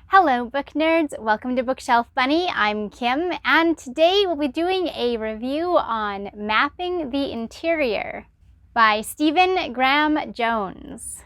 Hello book nerds, welcome to Bookshelf Bunny. I'm Kim and today we'll be doing a review on Mapping the Interior by Stephen Graham Jones.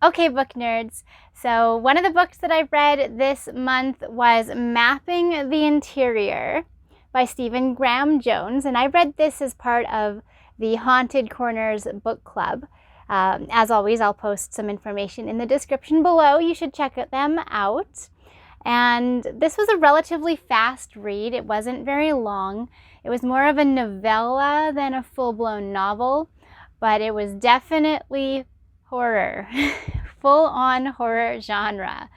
Okay, book nerds, so one of the books that I read this month was Mapping the Interior by Stephen Graham Jones, and I read this as part of the Haunted Corners book club. As always, I'll post some information in the description below. You should check them out. And this was a relatively fast read. It wasn't very long. It was more of a novella than a full-blown novel, but it was definitely horror, full-on horror genre.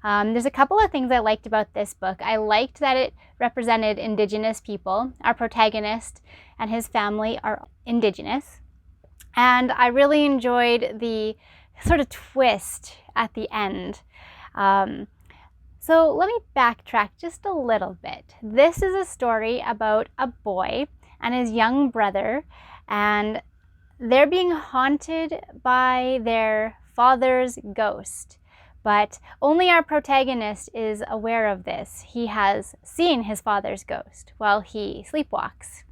There's a couple of things I liked about this book. I liked that it represented Indigenous people. Our protagonist and his family are Indigenous. And I really enjoyed the sort of twist at the end. So let me backtrack just a little bit. This is a story about a boy and his young brother, and they're being haunted by their father's ghost. But only our protagonist is aware of this. He has seen his father's ghost while he sleepwalks.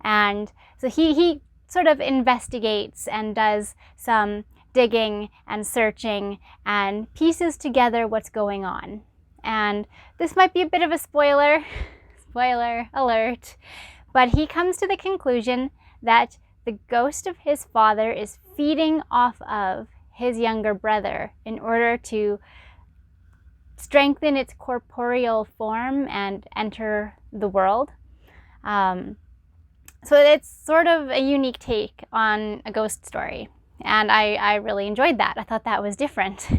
And so he sort of investigates and does some digging and searching and pieces together what's going on. And this might be a bit of a spoiler, spoiler alert, but he comes to the conclusion that the ghost of his father is feeding off of his younger brother in order to strengthen its corporeal form and enter the world. So it's sort of a unique take on a ghost story, and I really enjoyed that. I thought that was different.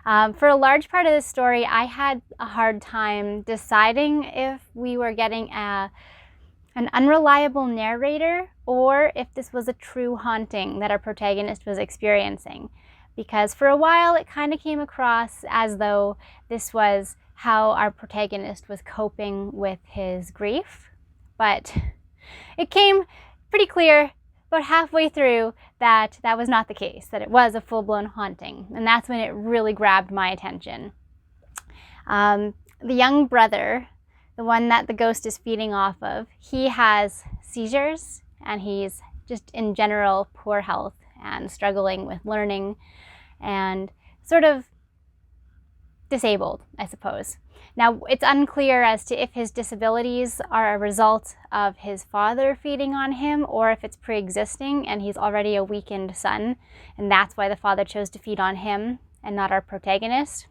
For a large part of the story, I had a hard time deciding if we were getting an unreliable narrator or if this was a true haunting that our protagonist was experiencing. Because for a while it kind of came across as though this was how our protagonist was coping with his grief. But it came pretty clear about halfway through that that was not the case, that it was a full-blown haunting. And that's when it really grabbed my attention. The young brother, the one that the ghost is feeding off of, he has seizures and he's just in general poor health and struggling with learning and sort of disabled, I suppose. Now, it's unclear as to if his disabilities are a result of his father feeding on him or if it's pre-existing and he's already a weakened son, and that's why the father chose to feed on him and not our protagonist.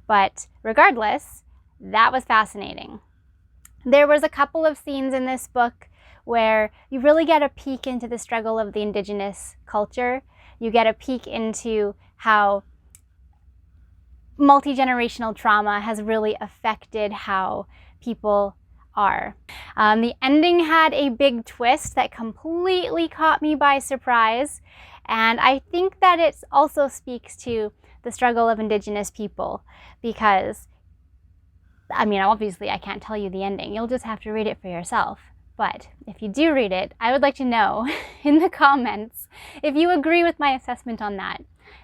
But regardless, that was fascinating. There was a couple of scenes in this book where you really get a peek into the struggle of the Indigenous culture. You get a peek into how multi-generational trauma has really affected how people are. The ending had a big twist that completely caught me by surprise, and I think that it also speaks to the struggle of Indigenous people because, I mean, obviously I can't tell you the ending. You'll just have to read it for yourself. But if you do read it, I would like to know in the comments if you agree with my assessment on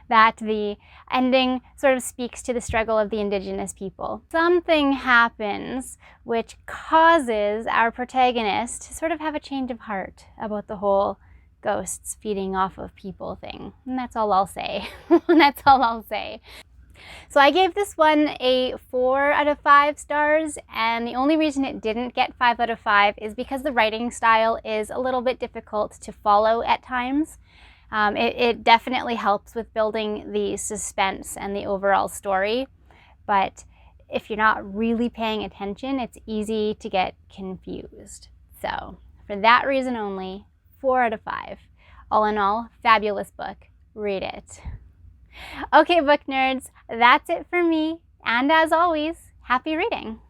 that the ending sort of speaks to the struggle of the Indigenous people. Something happens which causes our protagonist to sort of have a change of heart about the whole ghosts feeding off of people thing. And that's all I'll say. That's all I'll say. So I gave this one a 4 out of 5 stars, and the only reason it didn't get 5 out of 5 is because the writing style is a little bit difficult to follow at times. It definitely helps with building the suspense and the overall story, but if you're not really paying attention, it's easy to get confused. So for that reason only, 4 out of 5. All in all, fabulous book. Read it. Okay, book nerds, that's it for me. And as always, happy reading.